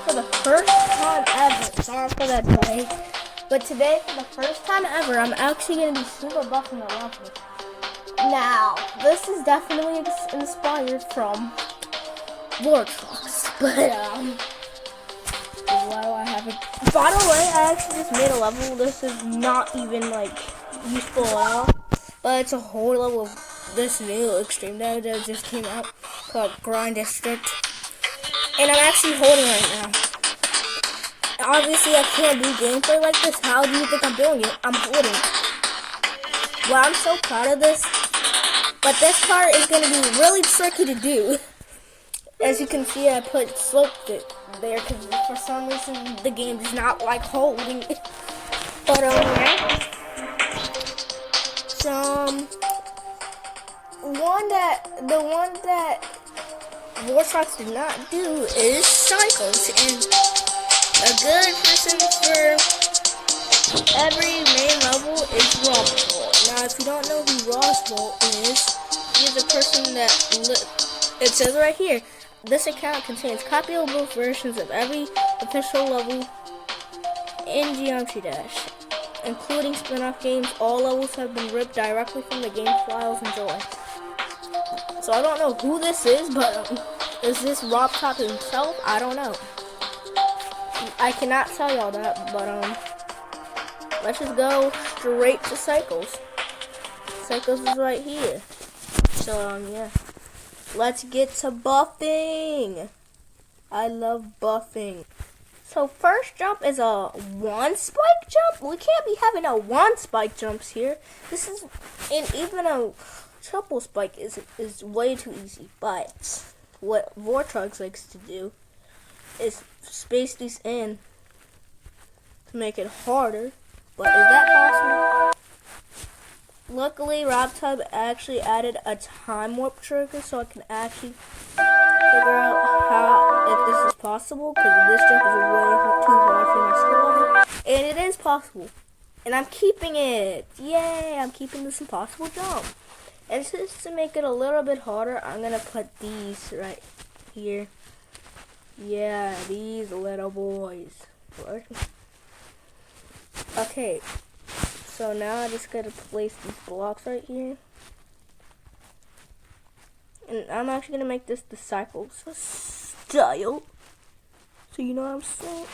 for the first time ever, sorry for that delay, but today for the first time ever, I'm actually going to be super buffing the level. Now, this is definitely inspired from Vortex, but why do I have it? By the way, I actually just made a level. This is not even like useful at all, but it's a whole level of this new extreme that just came out called Grind District, and I'm actually holding right now. Obviously, I can't do gameplay like this. How do you think I'm doing it? I'm holding. Well, I'm so proud of this, but this part is going to be really tricky to do. As you can see, I put sloped it there because for some reason the game does not like holding it. But yeah. The one that Vortex did not do is Cycles, and a good person for every main level is Roswell. Now, if you don't know who Roswell is, he's a person that it says right here. This account contains copyable versions of every official level in Geometry Dash, including spin-off games. All levels have been ripped directly from the game files. Enjoy. So I don't know who this is, but is this Rob Top himself? I don't know. I cannot tell y'all that, but let's just go straight to Cycles. Cycles is right here. So yeah. Let's get to buffing. I love buffing. So first jump is a one spike jump. We can't be having a one spike jumps here. This is, and even a triple spike is way too easy. But what Vortex likes to do is space these in to make it harder. But is that possible? Luckily, RobTub actually added a time warp trigger, so I can actually figure out if this is possible, because this jump is way too hard for my skill level, and it is possible, and I'm keeping it. Yay! I'm keeping this impossible jump, and just to make it a little bit harder, I'm gonna put these right here. Yeah, these little boys. Okay. So now I just gotta place these blocks right here. And I'm actually gonna make this the Cycles style. So you know what I'm saying?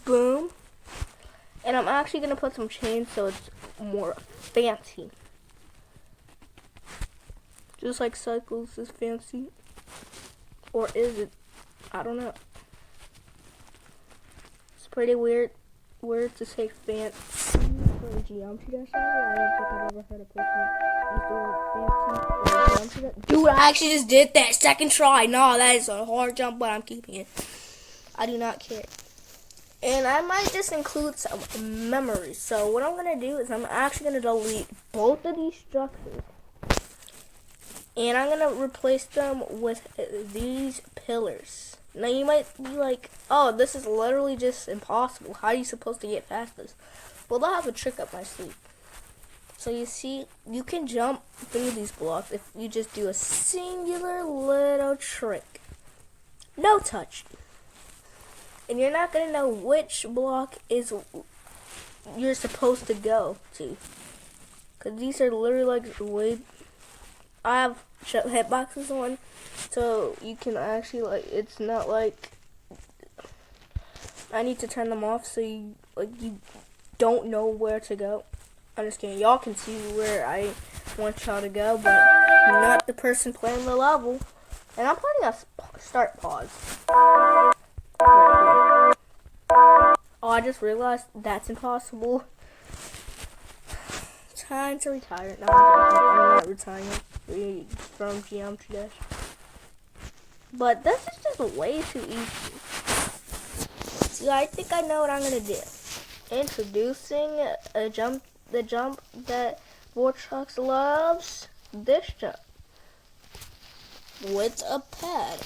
Boom. And I'm actually gonna put some chains so it's more fancy. Just like Cycles is fancy. Or is it? I don't know. Pretty weird to say fancy for a Geometry Dash. I don't think I've ever heard a person use the word fancy for a Geometry Dash. Dude, I actually just did that second try. No, that is a hard jump, but I'm keeping it. I do not care. And I might just include some memories. So what I'm gonna do is I'm actually gonna delete both of these structures, and I'm gonna replace them with these pillars. Now you might be like, oh, this is literally just impossible. How are you supposed to get past this? Well, I have a trick up my sleeve. So you see, you can jump through these blocks if you just do a singular little trick. No touch. And you're not going to know which block is you're supposed to go to. Because these are literally like way... I have hitboxes on, so you can actually, like, it's not like I need to turn them off so you don't know where to go. I'm just kidding. Y'all can see where I want y'all to go, but not the person playing the level. And I'm putting a start pause right here. Oh, I just realized that's impossible. Time to retire. No, I'm not retiring from Geometry Dash. But this is just way too easy. See, I think I know what I'm gonna do. Introducing the jump that Vortex loves. This jump with a pad.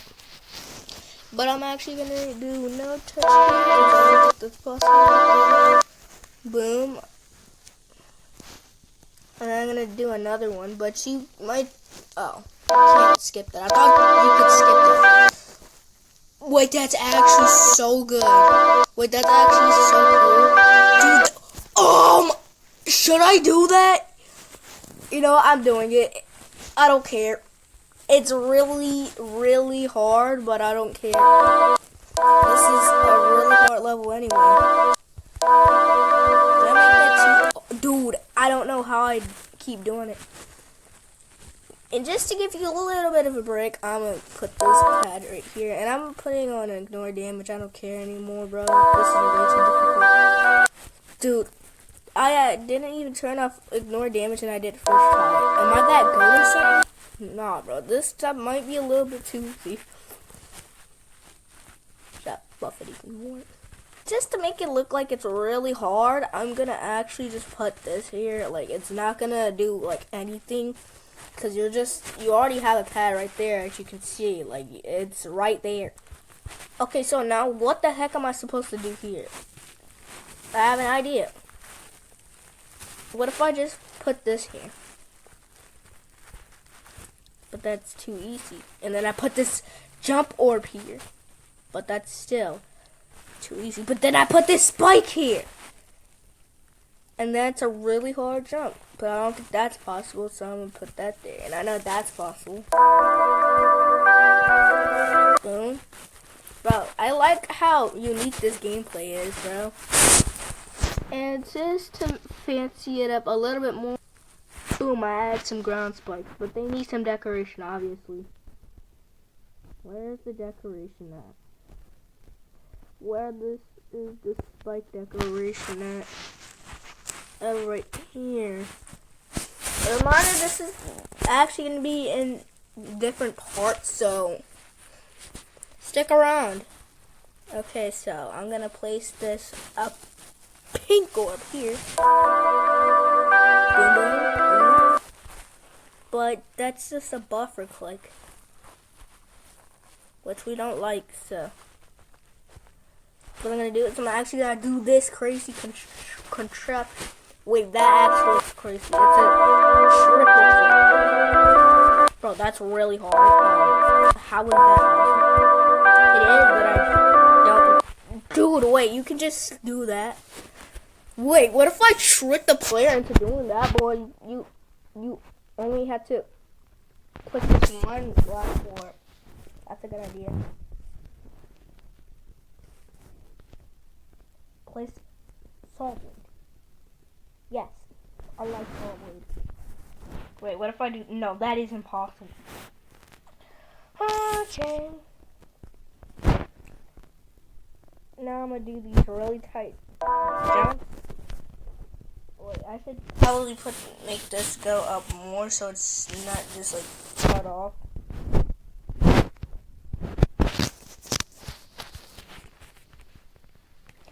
But I'm actually gonna do no touch. Boom. And I'm gonna do another one, but you might, oh, can't skip that. I thought you could skip that. Wait, that's actually so good. Wait, that's actually so cool. Dude, should I do that? You know, I'm doing it. I don't care. It's really, really hard, but I don't care. This is a really hard level anyway. Did I make that too? Dude, I don't know how I keep doing it. And just to give you a little bit of a break, I'm going to put this pad right here. And I'm putting on ignore damage. I don't care anymore, bro. This is way too difficult. Dude, I didn't even turn off ignore damage and I did first try. Am I that good or something? Nah, bro. This stuff might be a little bit too easy. That buff it even more. Just to make it look like it's really hard, I'm going to actually just put this here. Like, it's not going to do, like, anything. Because you already have a pad right there, as you can see. Like, it's right there. Okay, so now what the heck am I supposed to do here? I have an idea. What if I just put this here? But that's too easy. And then I put this jump orb here. But that's still too easy. But then I put this spike here. And that's a really hard jump. But I don't think that's possible, so I'm going to put that there. And I know that's possible. Boom. Bro, I like how unique this gameplay is, bro. And just to fancy it up a little bit more, boom, I add some ground spikes. But they need some decoration, obviously. Where's the decoration at? Where this is the spike decoration at? Oh, right here. A reminder, this is actually going to be in different parts, so stick around. Okay, so I'm going to place this up pink orb here. Boom, boom, boom. But that's just a buffer click, which we don't like, so what I'm going to do is I'm actually going to do this crazy contraption. Wait, that actually is crazy. It's a triple click. Bro, that's really hard. How is that possible? It is, but I don't. Dude, wait, you can just do that. Wait, what if I trick the player into doing that, boy? You only had to click this one last orb. That's a good idea. Place salt. Yes, I like saltwood. Wait, what if I do? No, that is impossible. Okay. Now I'm gonna do these really tight jumps. Wait, I should probably make this go up more so it's not just like cut off.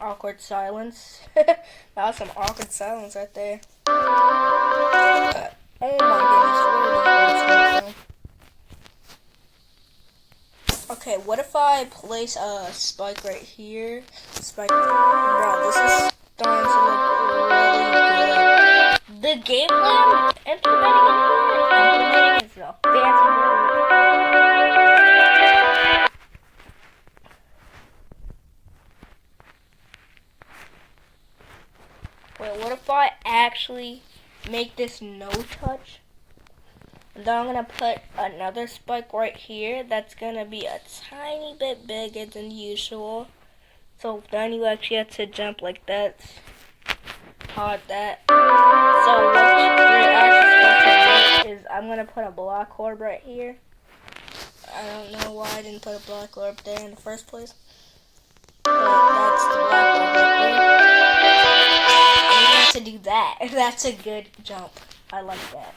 Awkward silence. That was some awkward silence right there. Oh my goodness. Okay, what if I place a spike right here? Spike. Bro, this is starting to look really good. The gameplay I'm implementing is a fancy word. Wait, what if I actually make this no touch? And then I'm going to put another spike right here that's going to be a tiny bit bigger than usual. So then you actually have to jump like that. Hard that. So what you're actually supposed to do is I'm going to put a black orb right here. I don't know why I didn't put a black orb there in the first place. But that's the black orb right there. And you have to do that. That's a good jump. I like that.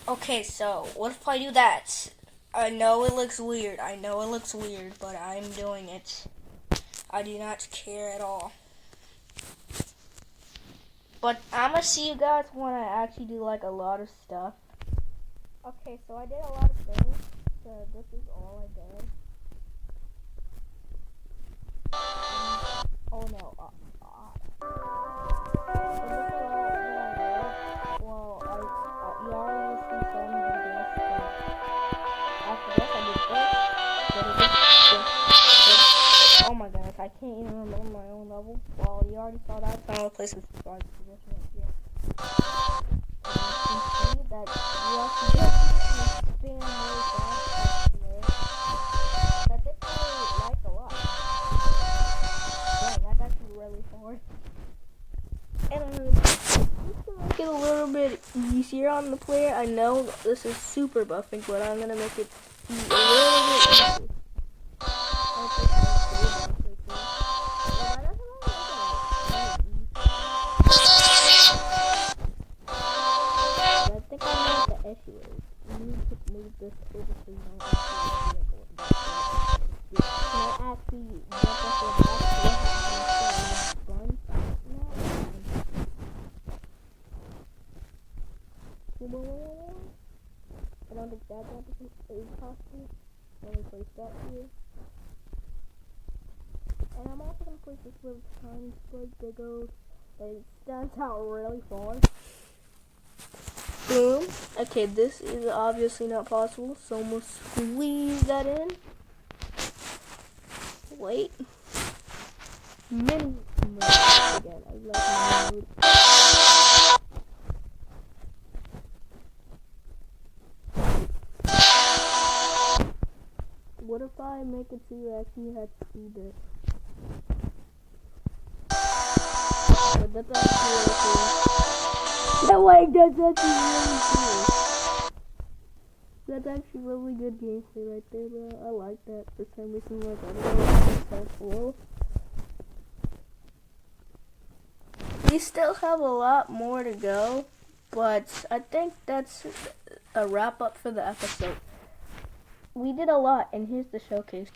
Okay, so what if I do that? I know it looks weird. But I'm doing it. I do not care at all. But I'm gonna see you guys when I actually do like a lot of stuff. Okay, so I did a lot of things. So this is all I did. Oh no. Well, I Well, you already saw that, so I'm gonna place his guard position right here. And you can see that you have to just spin really fast there. That they probably like a lot. Dang, that's actually really hard. And I'm gonna just to make it a little bit easier on the player. I know this is super buffing, but I'm gonna make it a little bit easier. I think I know what the issue is. You need to move this over so you don't actually go back. Can I actually jump off the back? I don't think that jump is possible. Let me place that here. And I'm also going to place this little tiny spike that goes, it stands out really far. Boom. Okay, this is obviously not possible, so I'm going to squeeze that in. Wait. Mini mode again. I like mini mode. What if I make it so you actually have to see this? But that's actually really cool. That way, that's actually really cool. That's actually really good gameplay right there, bro. I like that for some reason. Like, I don't know if that's cool. We still have a lot more to go, but I think that's a wrap up for the episode. We did a lot, and here's the showcase.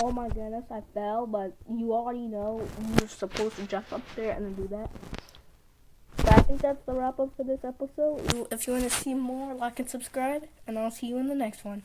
Oh my goodness, I fell, but you already know you're supposed to jump up there and then do that. So I think that's the wrap up for this episode. If you want to see more, like and subscribe, and I'll see you in the next one.